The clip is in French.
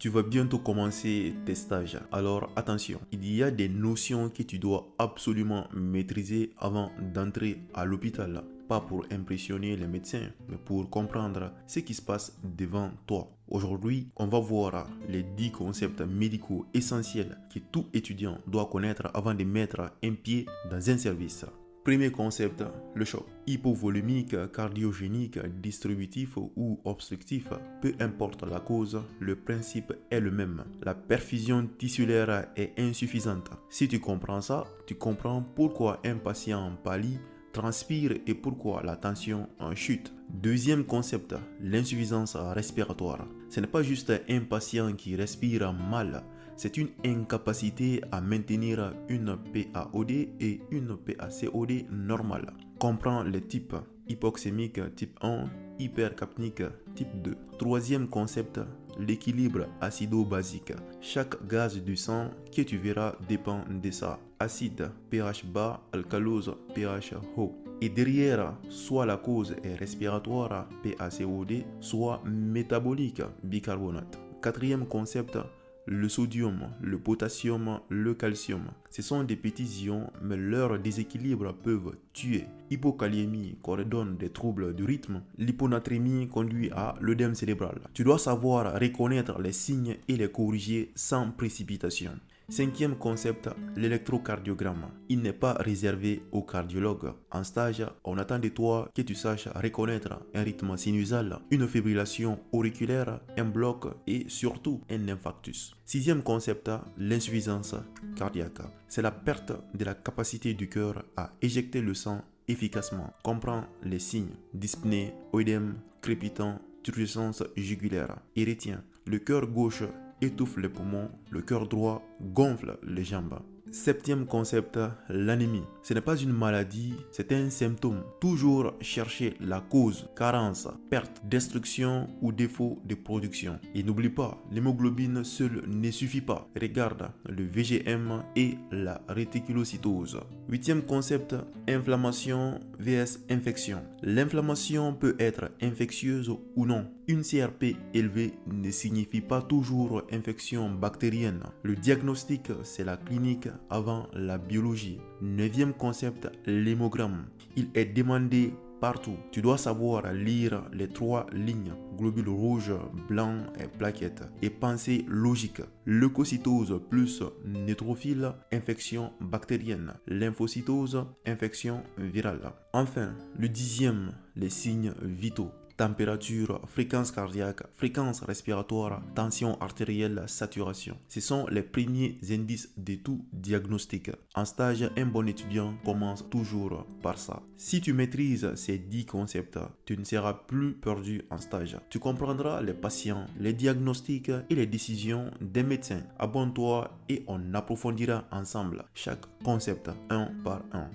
Tu vas bientôt commencer tes stages. Alors attention, il y a des notions que tu dois absolument maîtriser avant d'entrer à l'hôpital. Pas pour impressionner les médecins, mais pour comprendre ce qui se passe devant toi. Aujourd'hui, on va voir les 10 concepts médicaux essentiels que tout étudiant doit connaître avant de mettre un pied dans un service. Premier concept, le choc. Hypovolumique, cardiogénique, distributif ou obstructif, peu importe la cause, le principe est le même. La perfusion tissulaire est insuffisante. Si tu comprends ça, tu comprends pourquoi un patient pâlit, transpire et pourquoi la tension en chute. Deuxième concept, l'insuffisance respiratoire. Ce n'est pas juste un patient qui respire mal, c'est une incapacité à maintenir une PaOD et une PaCOD normale. Comprends les types: hypoxémique type 1, hypercapnique type 2. Troisième concept, l'équilibre acido-basique. Chaque gaz du sang que tu verras dépend de ça. Acide, pH bas, alcalose, pH haut. Et derrière, soit la cause est respiratoire, PaCOD, soit métabolique, bicarbonate. Quatrième concept, le sodium, le potassium, le calcium. Ce sont des petits ions, mais leurs déséquilibres peuvent tuer. Hypokaliémie coordonne des troubles du rythme. L'hyponatrémie conduit à l'œdème cérébral. Tu dois savoir reconnaître les signes et les corriger sans précipitation. Cinquième concept, l'électrocardiogramme. Il n'est pas réservé aux cardiologues. En stage, on attend de toi que tu saches reconnaître un rythme sinusal, une fibrillation auriculaire, un bloc et surtout un infarctus. Sixième concept, l'insuffisance cardiaque. C'est la perte de la capacité du cœur à éjecter le sang efficacement. Comprends les signes: dyspnée, œdème, crépitant, turgescence jugulaire. Et retiens, le cœur gauche étouffe les poumons, le cœur droit gonfle les jambes. Septième concept, l'anémie. Ce n'est pas une maladie, c'est un symptôme. Toujours chercher la cause: carence, perte, destruction ou défaut de production. Et n'oublie pas, l'hémoglobine seule ne suffit pas. Regarde le VGM et la réticulocytose. Huitième concept, inflammation vs infection. L'inflammation peut être infectieuse ou non. Une CRP élevée ne signifie pas toujours infection bactérienne. Le diagnostic, c'est la clinique avant la biologie. Neuvième concept, l'hémogramme. Il est demandé partout. Tu dois savoir lire les 3 lignes: globules rouges, blancs et plaquettes, et penser logique. Leucocytose plus neutrophile, infection bactérienne. Lymphocytose, infection virale. Enfin, le 10e, les signes vitaux: température, fréquence cardiaque, fréquence respiratoire, tension artérielle, saturation. Ce sont les premiers indices de tout diagnostic. En stage, un bon étudiant commence toujours par ça. Si tu maîtrises ces 10 concepts, tu ne seras plus perdu en stage. Tu comprendras les patients, les diagnostics et les décisions des médecins. Abonne-toi et on approfondira ensemble chaque concept un par un.